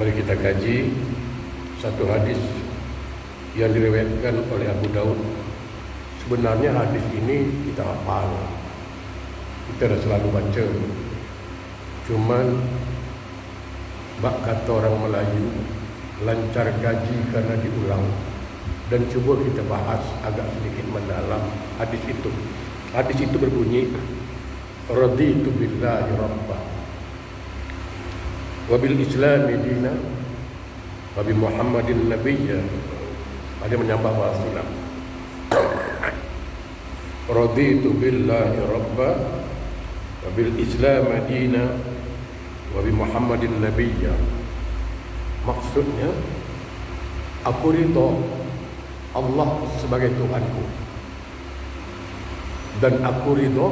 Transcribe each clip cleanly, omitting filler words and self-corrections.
Mari kita kaji satu hadis yang diriwayatkan oleh Abu Daud. Sebenarnya hadis ini kita hafal, kita dah selalu baca. Cuman bak kata orang Melayu, lancar gaji karena diulang. Dan cuba kita bahas agak sedikit mendalam hadis itu. Hadis itu berbunyi, raditu billahi rabba wa bil islami dina wa bi muhammadin nabiyya. Ada menyambah bahasa Islam. Raditu billahi rabba wa bil islam dina wa bi muhammadin nabiyya. Maksudnya, aku ridha Allah sebagai Tuhanku, dan aku ridha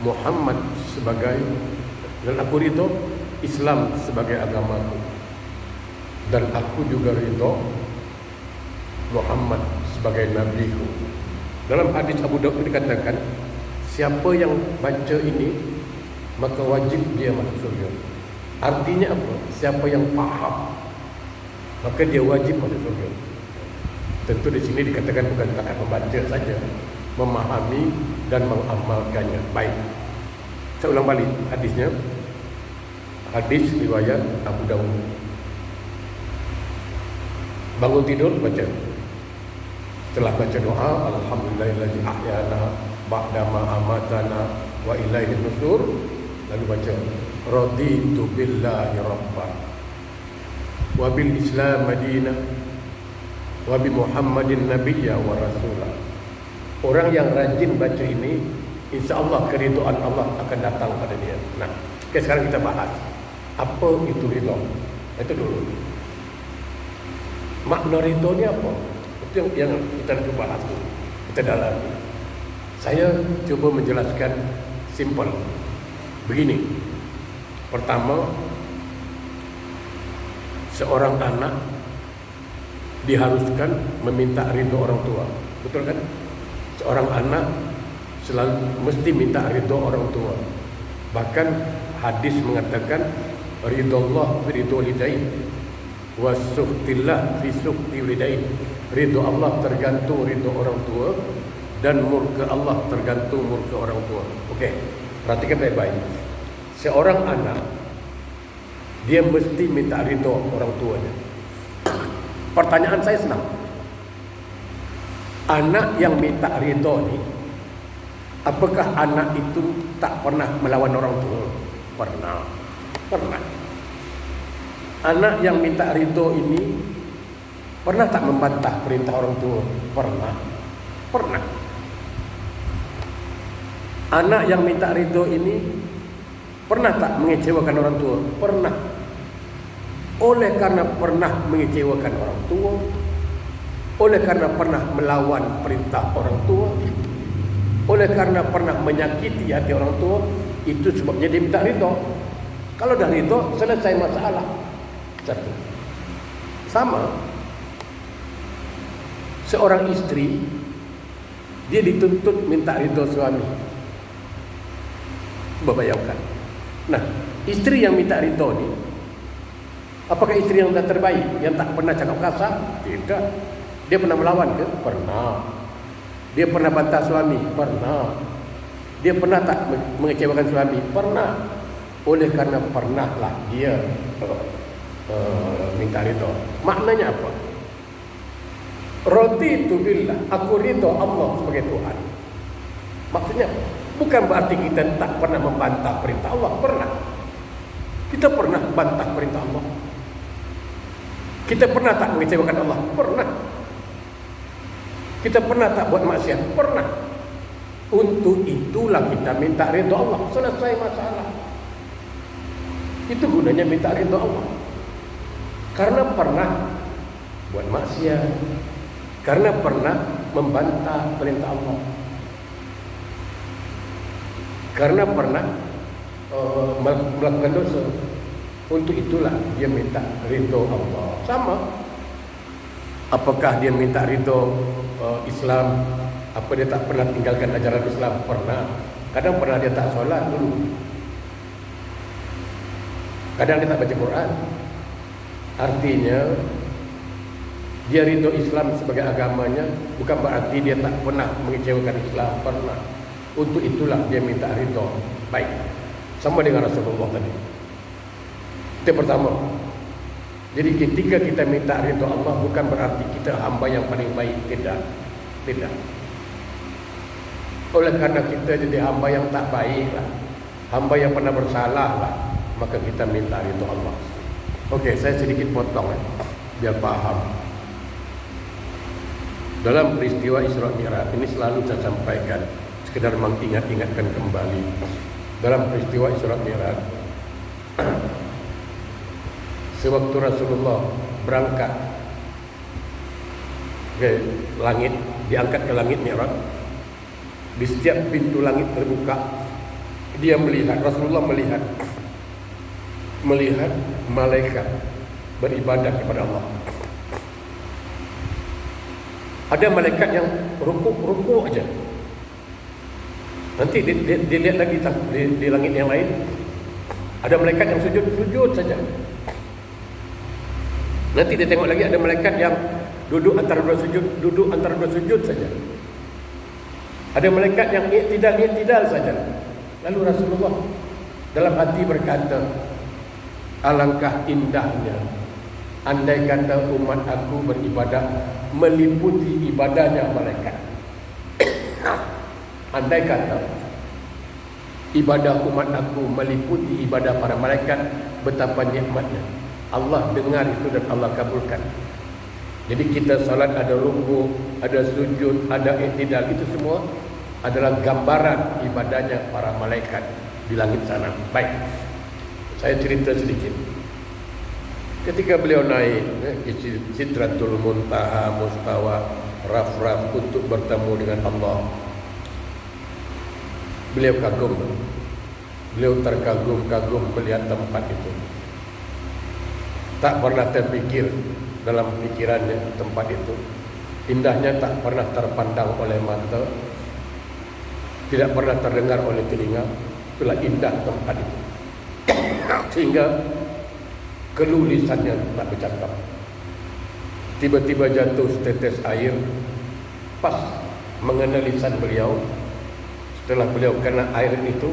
Muhammad dan aku ridha Islam sebagai agamaku, dan aku juga ridha Muhammad sebagai nabiku. Dalam hadis Abu Daud dikatakan, siapa yang baca ini maka wajib dia masuk surga. Artinya apa? Siapa yang faham maka dia wajib masuk surga. Tentu di sini dikatakan bukan setakat membaca saja, memahami dan mengamalkannya. Baik, saya ulang balik hadisnya. Hadis riwayat Abu Daud. Bangun tidur baca. Setelah baca doa, alhamdulillahillazi ahyana ba'da ma amatana wa ilaihin nusyur, lalu baca raditu billahi rabban wa bil islam madinah wa bi muhammadin nabiyya wa rasulah. Orang yang rajin baca ini, insya-Allah keridhaan Allah akan datang pada dia. Nah, sekarang kita bahas apa itu ridha. Itu dulu. Makna ridha ni apa? Itu yang kita coba bahas dulu. Kita dalami. Saya cuba menjelaskan simple. Begini. Pertama, seorang anak diharuskan meminta ridha orang tua. Betul kan? Seorang anak selalu mesti minta ridha orang tua. Bahkan hadis mengatakan ridallah fi ridha walidain wa sukhtillah fi sukhti walidain. Ridha Allah tergantung ridha orang tua, dan murka Allah tergantung murka orang tua. Okey, perhatikan baik-baik. Seorang anak dia mesti minta ridha orang tuanya. Pertanyaan saya senang. Anak yang minta ridha ni, apakah anak itu tak pernah melawan orang tua? Pernah. Anak yang minta ridha ini pernah tak membantah perintah orang tua? Pernah. Anak yang minta ridha ini pernah tak mengecewakan orang tua? Pernah. Oleh karena pernah mengecewakan orang tua, oleh karena pernah melawan perintah orang tua, oleh karena pernah menyakiti hati orang tua, itu sebabnya dia minta ridha. Kalau dah ridha, selesai masalah. Satu. Sama, seorang istri dia dituntut minta ridha suami. Coba bayangkan. Nah, istri yang minta ridha ni, apakah istri yang dah terbaik, yang tak pernah cakap kasar? Tidak. Dia pernah melawan ke? Pernah. Dia pernah bantah suami? Pernah. Dia pernah tak mengecewakan suami? Pernah. Oleh karena pernahlah dia minta ridha. Maknanya apa? Raditu billah, aku ridha Allah sebagai Tuhan. Maksudnya bukan berarti kita tak pernah membantah perintah Allah. Pernah. Kita pernah bantah perintah Allah. Kita pernah tak mengecewakan Allah? Pernah. Kita pernah tak buat maksiat? Pernah. Untuk itulah kita minta ridha Allah. Selesai masalah. Itu gunanya minta ridha Allah. Karena pernah buat maksiat, karena pernah membantah perintah Allah, karena pernah melakukan dosa. Untuk itulah dia minta ridha Allah. Sama. Apakah dia minta ridha Islam? Apa dia tak pernah tinggalkan ajaran Islam? Pernah. Kadang pernah dia tak solat dulu. Kadang dia tak baca Quran. Artinya dia ridho Islam sebagai agamanya, bukan berarti dia tak pernah mengecewakan Islam, pernah. Untuk itulah dia minta ridho. Baik, sama dengan Rasulullah tadi. Itu pertama. Jadi ketika kita minta ridho Allah, bukan berarti kita hamba yang paling baik. Tidak. Oleh karena kita jadi hamba yang tak baik lah, hamba yang pernah bersalah lah, maka kita minta ridho Allah. Okey, saya sedikit potong biar paham. Dalam peristiwa Isra Mi'raj ini selalu saya sampaikan, sekedar mengingat-ingatkan kembali. Dalam peristiwa Isra Mi'raj, sewaktu Rasulullah berangkat ke langit, diangkat ke langit Mi'raj, di setiap pintu langit terbuka, dia melihat, Rasulullah melihat malaikat beribadah kepada Allah. Ada malaikat yang rukuk aja. Nanti dia lihat lagi di langit yang lain, ada malaikat yang sujud saja. Nanti dia tengok lagi ada malaikat yang duduk antara dua sujud saja. Ada malaikat yang i'tidal saja. Lalu Rasulullah dalam hati berkata, alangkah indahnya andai kata umat aku beribadah meliputi ibadahnya malaikat. Andai kata ibadah umat aku meliputi ibadah para malaikat, betapa nikmatnya. Allah dengar itu dan Allah kabulkan. Jadi kita salat ada rukuk, ada sujud, ada i'tidal, itu semua adalah gambaran ibadahnya para malaikat di langit sana. Baik, saya cerita sedikit. Ketika beliau naik ke Sidratul Muntaha, Mustawa, Raf-Raf untuk bertemu dengan Allah, beliau kagum, beliau terkagum-kagum melihat tempat itu. Tak pernah terpikir dalam pikirannya tempat itu. Indahnya tak pernah terpandang oleh mata, tidak pernah terdengar oleh telinga. Itulah indah tempat itu. Sehingga keluh lisannya tak bercakap. Tiba-tiba jatuh setetes air pas mengenai lisan beliau. Setelah beliau kena air itu,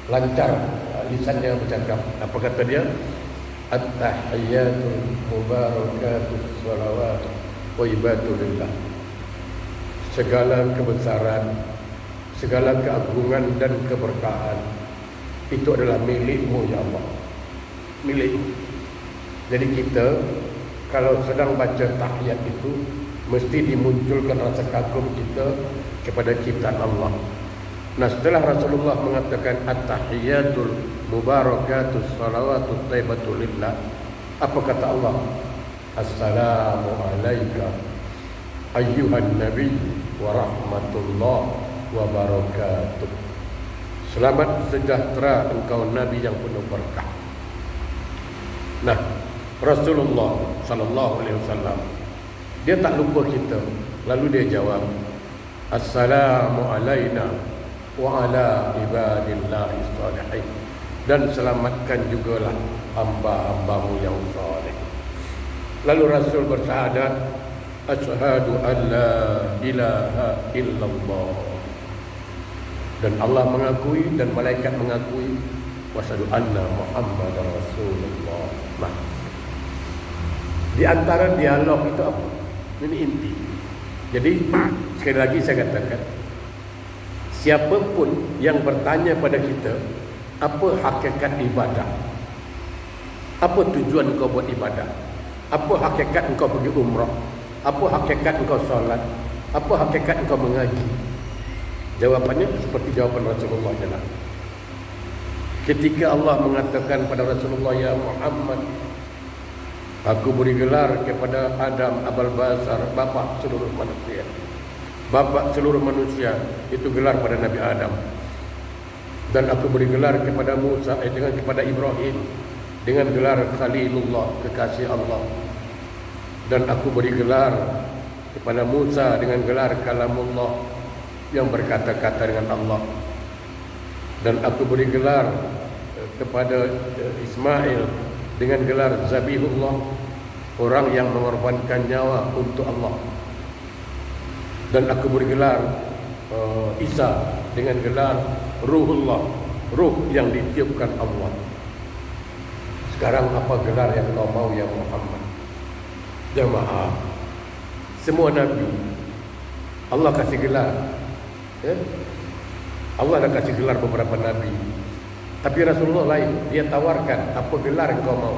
lancar lisannya bercakap. Apa kata dia? At-tahiyyatul mubarakatus shalawat wa ibadulillah. Segala kebesaran, segala keagungan dan keberkahan itu adalah milikmu ya Allah, milikmu. Jadi kita kalau sedang baca tahiyat itu mesti dimunculkan rasa kagum kita kepada ciptaan Allah. Nah, setelah Rasulullah mengatakan at-tahiyyatul mubarakatus shalawatut thayyibatul lillah, apa kata Allah? Assalamu alayka ayyuhan nabi wa rahmatullah wa barakatuh. Selamat sejahtera engkau nabi yang penuh berkah. Nah, Rasulullah sallallahu alaihi wasallam dia tak lupa kita. Lalu dia jawab, Assalamu alaina wa ala ibadillahi salihin. Dan selamatkan jugalah hamba-hambamu yang saleh. Lalu Rasul bersyahadat, Asyhadu an la ilaha illallah. Dan Allah mengakui dan malaikat mengakui, Wasyhadu anna Muhammadar Rasulullah. Nah, di antara dialog itu apa? Ini inti. Jadi sekali lagi saya katakan, siapapun yang bertanya pada kita, apa hakikat ibadah? Apa tujuan kau buat ibadah? Apa hakikat engkau pergi umrah? Apa hakikat engkau solat? Apa hakikat engkau mengaji? Jawapannya seperti jawapan Rasulullah adalah, ketika Allah mengatakan pada Rasulullah, ya Muhammad, aku beri gelar kepada Adam Abul Basar, bapa seluruh manusia. Bapa seluruh manusia itu gelar pada Nabi Adam. Dan aku beri gelar kepada Musa dengan kepada Ibrahim dengan gelar Khalilullah, kekasih Allah. Dan aku beri gelar kepada Musa dengan gelar Kalamullah, yang berkata-kata dengan Allah. Dan aku beri gelar kepada Ismail dengan gelar Zabihullah, orang yang mengorbankan nyawa untuk Allah. Dan aku bergelar Isa dengan gelar Ruhullah, ruh yang ditiupkan Allah. Sekarang apa gelar yang kau mau ya Muhammad? Jamaah, semua Nabi Allah kasih gelar, ya? Allah dah kasih gelar beberapa Nabi, tapi Rasulullah lain. Dia tawarkan, apa gelar yang kau mau?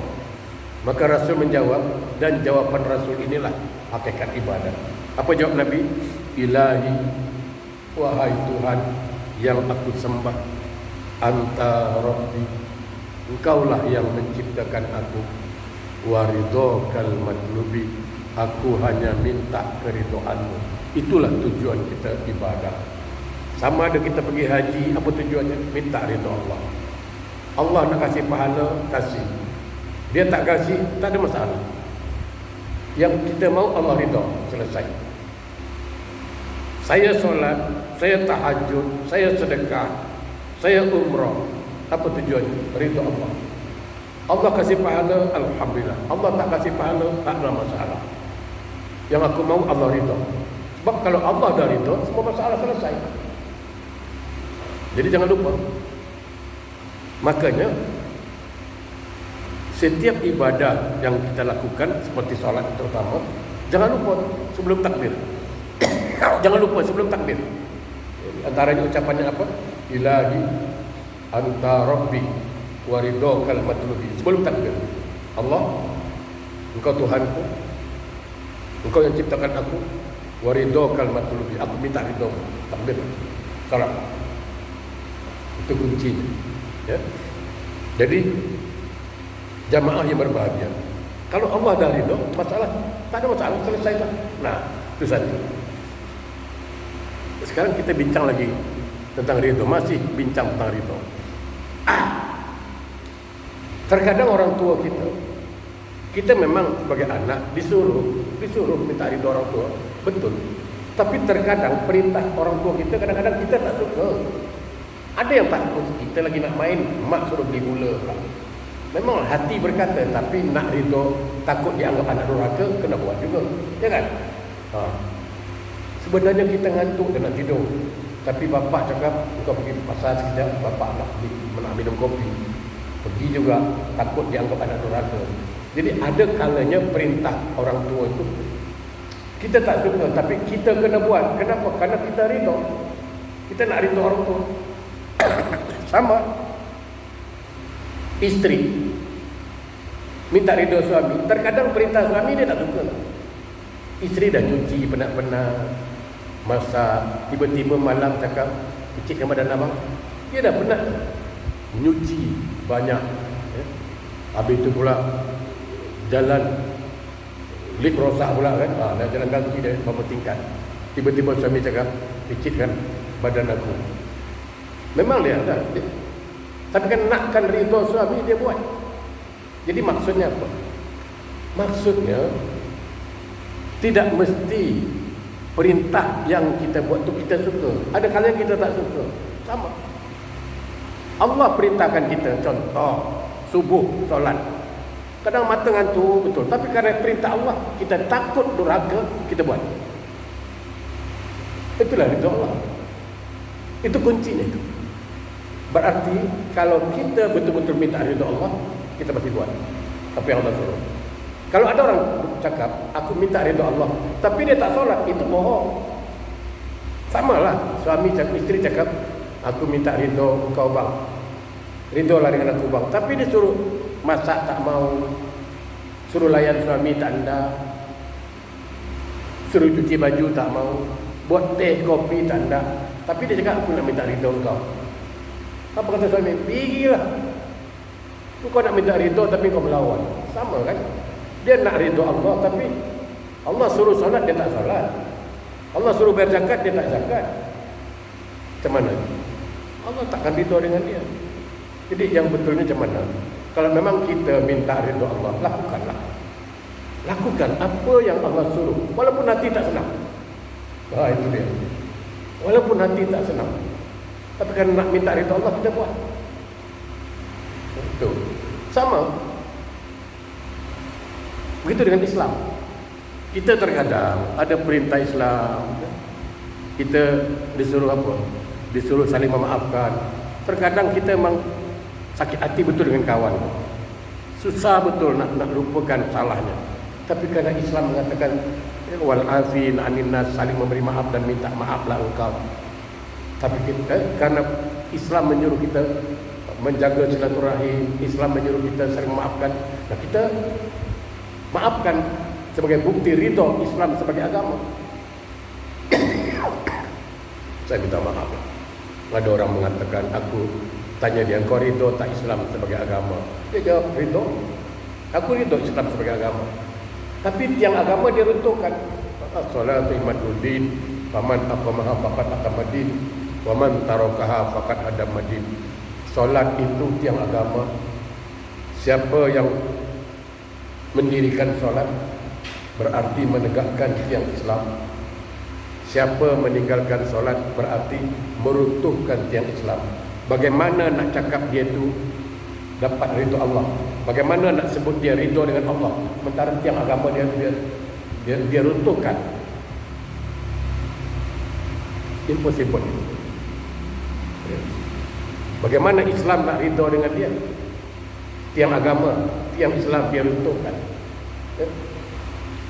Maka Rasul menjawab, dan jawaban Rasul inilah hakikat ibadah. Apa jawab Nabi? Ilahi, wahai Tuhan yang aku sembah, Anta Rabbi, Engkaulah yang menciptakan aku, waridokal matlubi, aku hanya minta keridhoanmu. Itulah tujuan kita ibadah. Sama ada kita pergi haji, apa tujuannya? Minta ridho Allah. Allah nak kasih pahala, kasih. Dia tak kasih, tak ada masalah. Yang kita mau Allah ridho, selesai. Saya solat, saya tahajud, saya sedekah, saya umrah. Apa tujuannya? Ridho Allah. Allah kasih pahala, alhamdulillah. Allah tak kasih pahala, tak ada masalah. Yang aku mau Allah ridho. Sebab kalau Allah dah ridho, semua masalah selesai. Jadi jangan lupa. Makanya setiap ibadah yang kita lakukan, seperti solat terutama, jangan lupa sebelum takbir. Jangan lupa sebelum takbir. Antaranya ucapannya apa? Ilahi anta rabbi waridokal matlubi. Sebelum takbir, Allah, Engkau Tuhanku, Engkau yang ciptakan aku, waridokal matlubi, aku minta ridho. Takbir, salat. Itu kuncinya, ya. Jadi jamaah yang berbahagia, kalau Allah dah ridho, masalah tak ada masalah, selesailah. Nah, itu saja. Sekarang kita bincang lagi tentang ridho, masih bincang tentang ridho. Terkadang orang tua kita memang sebagai anak disuruh minta ridho orang tua, betul. Tapi terkadang perintah orang tua kita kadang-kadang kita tak suka. Ada yang takut, kita lagi nak main, mak suruh beli gula pula. Memang hati berkata, tapi nak ridho, takut dianggap anak durhaka, kena buat juga, ya kan? Sebenarnya kita ngantuk dan nak tidur, tapi bapak cakap, kau pergi pasar sekejap, bapak nak minum kopi. Pergi juga, takut dianggap anak durhaka. Jadi ada kalanya perintah orang tua itu kita tak suka, tapi kita kena buat. Kenapa? Karena kita ridho. Kita nak ridho orang tua. Sama isteri minta ridho suami, terkadang perintah suami dia tak suka. Isteri dah nyuci penat-penat, masak, tiba-tiba malam cakap, kecilkan badan abang. Dia dah penat nyuci banyak, ya. Habis itu pula jalan lift rosak pula kan, nak jalan kaki dia berapa tingkat. Tiba-tiba suami cakap, kecilkan badan aku. Memang dia ada, tapi kan nakkan ridho suami dia buat. Jadi maksudnya apa? Maksudnya tidak mesti perintah yang kita buat tu kita suka. Ada kalanya kita tak suka. Sama. Allah perintahkan kita, contoh subuh solat. Kadang mata ngantuk betul, tapi kerana perintah Allah kita takut durhaka, kita buat. Itulah ridho Allah. Itu kuncinya itu. Berarti kalau kita betul-betul minta ridho Allah, kita pasti buat apa yang Allah suruh. Kalau ada orang cakap, aku minta ridho Allah, tapi dia tak solat, itu bohong. Samalah suami cakap, isteri cakap, aku minta ridho engkau bang, ridho lah dengan aku bang, tapi dia suruh masak tak mau, suruh layan suami tak anda, suruh cuci baju tak mau, buat teh kopi tak anda, tapi dia cakap aku nak minta ridho engkau. Apa kata suami? Pergilah. Kau nak minta ridho tapi kau melawan. Sama kan? Dia nak ridho Allah, tapi Allah suruh solat dia tak solat. Allah suruh bayar zakat dia tak zakat. Macam mana? Allah takkan ridho dengan dia. Jadi yang betulnya macam mana? Kalau memang kita minta ridho Allah, lakukanlah. Lakukan apa yang Allah suruh, walaupun hati tak senang. Itu dia. Walaupun hati tak senang, tapi kan nak minta ridho Allah, kita buat. Itu sama. Begitu dengan Islam. Kita terkadang ada perintah Islam, kita disuruh apa? Disuruh saling memaafkan. Terkadang kita memang sakit hati betul dengan kawan, susah betul nak lupakan salahnya. Tapi karena Islam mengatakan wal afin anin nas, saling memberi maaf dan minta maaflah engkau. Tapi kita, karena Islam menyuruh kita menjaga silaturahim, Islam menyuruh kita saling memaafkan, nah kita maafkan sebagai bukti ridho Islam sebagai agama. Saya minta maaf. Ada orang mengatakan, aku tanya dia, kau ridho tak Islam sebagai agama? Dia jawab, ridho. Aku ridho Islam sebagai agama. Tapi tiang agama dia runtuhkan. As-salatu imaduddin, faman aqamaha faqad aqamadin, waman tarakaha faqad hadamadin. Solat itu tiang agama. Siapa yang mendirikan solat berarti menegakkan tiang Islam. Siapa meninggalkan solat berarti meruntuhkan tiang Islam. Bagaimana nak cakap dia tu dapat ridho Allah? Bagaimana nak sebut dia ridho dengan Allah sementara tiang agama dia runtuhkan? Impossible. Bagaimana Islam nak ridho dengan dia? Tiang agama, tiang Islam dia runtuhkan.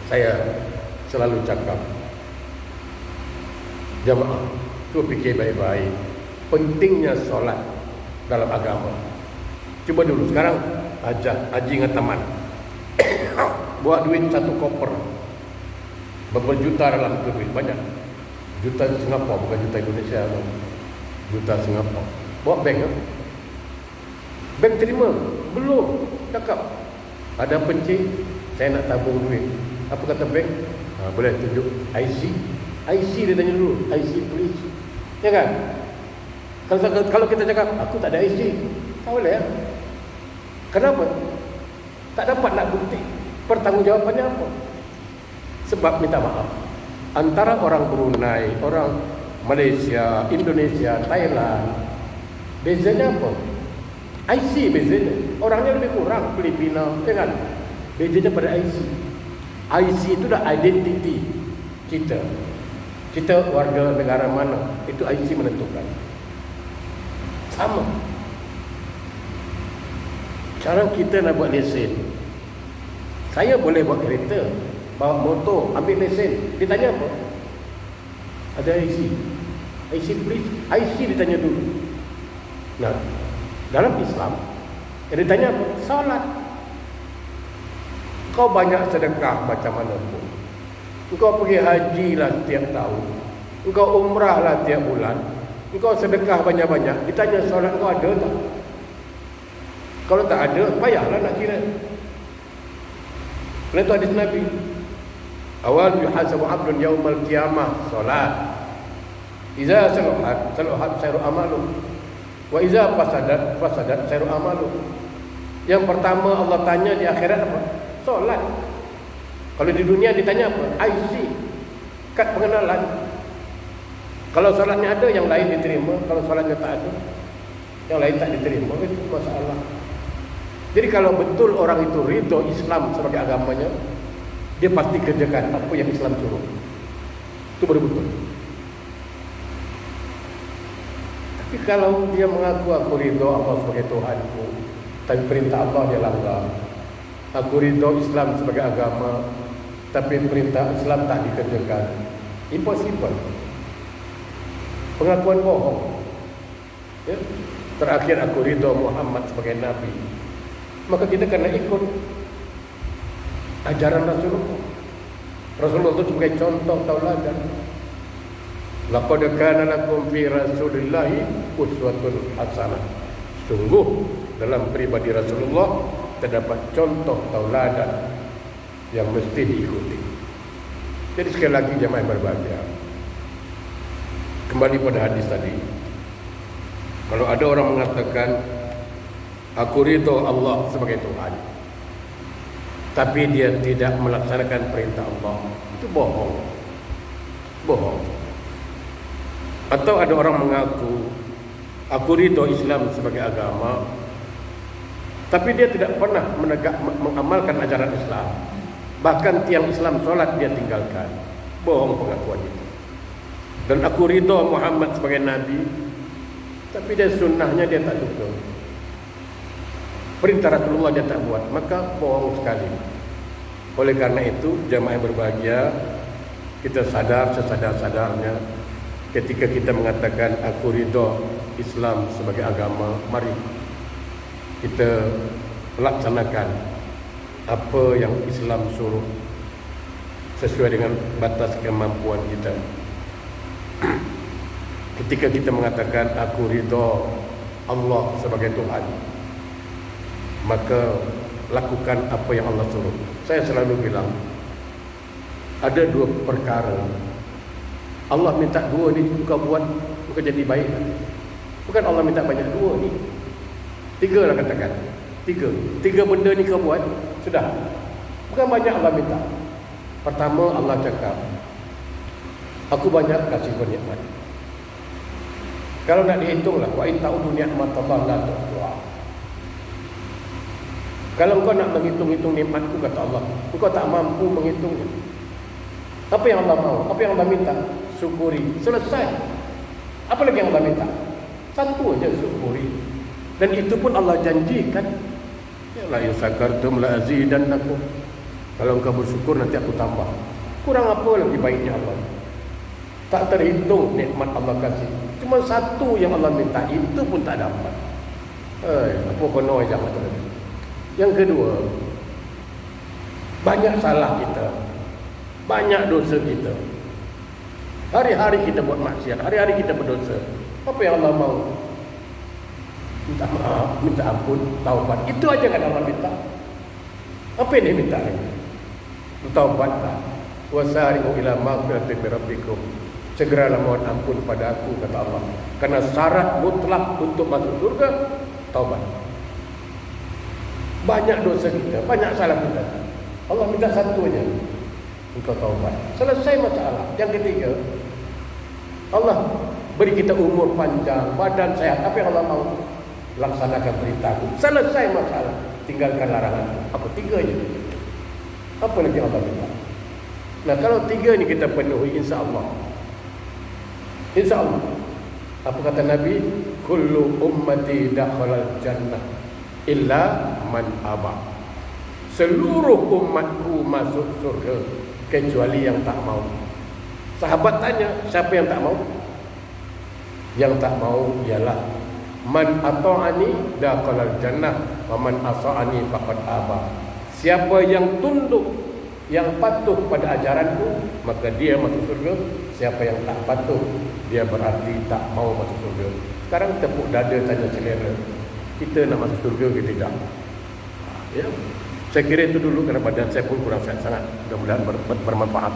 Saya selalu cakap, jamaah, cuba fikir baik-baik pentingnya solat dalam agama. Cuba dulu sekarang haji dengan teman buat duit satu koper, berapa juta dalam itu duit, banyak juta Singapura, bukan juta Indonesia, juta Singapura. Bawa bank, bank terima? Belum. Cakap ada pencik, saya nak tabung duit. Apa kata bank? Boleh tunjuk IC. IC dia tanya dulu, IC please, ya kan? Kalau kita cakap aku tak ada IC, tak boleh ya? Kenapa? Tak dapat nak bukti pertanggungjawabannya apa? Sebab minta maaf, antara orang Brunei, orang Malaysia, Indonesia, Thailand, bezanya apa? IC bezanya. Orangnya lebih kurang, Filipina, ya kan? Bezanya pada IC. IC itu dah identiti kita. Kita warga negara mana, itu IC menentukan. Sama. Sekarang kita nak buat lesen. Saya boleh buat kereta, bawa motor, ambil lesen. Ditanya apa? Ada IC. IC please. IC ditanya dulu. Nah, dalam Islam yang ditanya apa? Salat. Kau banyak sedekah macam mana pun, engkau pergi haji lah tiap tahun, engkau umrah lah tiap bulan, engkau sedekah banyak-banyak, ditanya solat kau ada tak? Kalau tak ada, payahlah nak kira. Kerana itu hadis Nabi, awal yuhasabu abdun yaumal qiyamah solat. Iza saluhat sayru amalu, wa iza fasadat sayru amalu. Yang pertama Allah tanya di akhirat apa? Solat. Kalau di dunia ditanya apa? IC, kad pengenalan. Kalau solatnya ada, yang lain diterima. Kalau solatnya tak ada, yang lain tak diterima. Itu masalah. Jadi kalau betul orang itu ridho Islam sebagai agamanya, dia pasti kerjakan apa yang Islam suruh. Itu baru betul. Tapi kalau dia mengaku aku ridho Allah sebagai Tuhanku, tapi perintah Allah dia langgar. Aku ridho Islam sebagai agama, tapi perintah Islam tak dikerjakan. Impossible. Pengakuan bohong. Ya? Terakhir aku ridho Muhammad sebagai Nabi. Maka kita kena ikut ajaran Rasulullah. Rasulullah itu sebagai contoh tauladan. Laqad kana lakum fi Rasulillahi uswatun hasanah. Sungguh dalam pribadi Rasulullah terdapat contoh tauladan yang mesti diikuti. Jadi sekali lagi jemaah yang berbahagia, kembali pada hadis tadi. Kalau ada orang mengatakan aku ridho Allah sebagai Tuhan, tapi dia tidak melaksanakan perintah Allah, itu bohong. Bohong. Atau ada orang mengaku aku ridho Islam sebagai agama, tapi dia tidak pernah mengamalkan ajaran Islam. Bahkan tiang Islam solat dia tinggalkan. Bohong pengakuan itu. Dan aku ridha Muhammad sebagai Nabi, tapi dia sunnahnya dia tak suka. Perintah Rasulullah dia tak buat, maka bohong sekali. Oleh karena itu, jamaah yang berbahagia, kita sadar sesadar-sadarnya ketika kita mengatakan aku ridha Islam sebagai agama, mari kita laksanakan apa yang Islam suruh sesuai dengan batas kemampuan kita. Ketika kita mengatakan aku ridha Allah sebagai Tuhan, maka lakukan apa yang Allah suruh. Saya selalu bilang ada dua perkara. Allah minta dua ni kau buat, kau jadi baik. Bukan Allah minta banyak, dua ni. Tiga lah katakan. Tiga benda ni kau buat, sudah. Bukan banyak Allah minta. Pertama Allah cakap, aku banyak kasih kau nikmat. Kalau nak dihitunglah, wa in ta'udu ni'matallahi la tuhsuha. Kalau kau nak menghitung-hitung nikmatku, kata Allah, kau tak mampu menghitungnya. Apa yang Allah mahu? Apa yang Allah minta? Syukuri. Selesai. Apa lagi yang Allah minta? Satu aja, syukuri. Dan itu pun Allah janjikan, la in syakartum la azidannakum. Kalau engkau bersyukur nanti aku tambah. Kurang apa lagi baiknya Allah? Tak terhitung nikmat Allah kasih. Cuma satu yang Allah minta, itu pun tak dapat. Apa kono aja macam tu. Yang kedua, banyak salah kita, banyak dosa kita. Hari-hari kita buat maksiat, hari-hari kita berdosa. Apa yang Allah mahu? Minta maaf, minta ampun, taubat. Itu aja kan Allah minta. Apa yang dia minta lagi? Taubatlah. Wasari'u ila maghfiratin min rabbikum. Segeralah mohon ampun pada aku, kata Allah. Karena syarat mutlak untuk masuk surga, taubat. Banyak dosa kita, banyak salah kita. Allah minta satu aja, engkau taubat. Selesai masalah. Yang ketiga, Allah beri kita umur panjang, badan sehat. Apa yang Allah mahu? Laksanakan perintahku. Selesai masalah. Tinggalkan larangan. Apa? Tiga aja. Apa lagi yang Allah minta? Nah, kalau tiga ni kita penuhi, insya-Allah. Insya-Allah. Apa kata Nabi? Kullu ummati dakhalal jannah illa man aba. Seluruh umatku masuk surga kecuali yang tak mau. Sahabat tanya, siapa yang tak mau? Yang tak mau ialah man ata'ani dakhalal jannah wa man asa'ani faqad aba. Siapa yang tunduk, yang patuh pada ajaranku, maka dia masuk surga. Siapa yang tak patuh, dia berarti tak mau masuk surga. Sekarang tepuk dada tanya selera, kita nak masuk surga ke tidak? Ya, saya kira itu dulu, kerana badan saya pun kurang sehat sangat. Mudah-mudahan bermanfaat.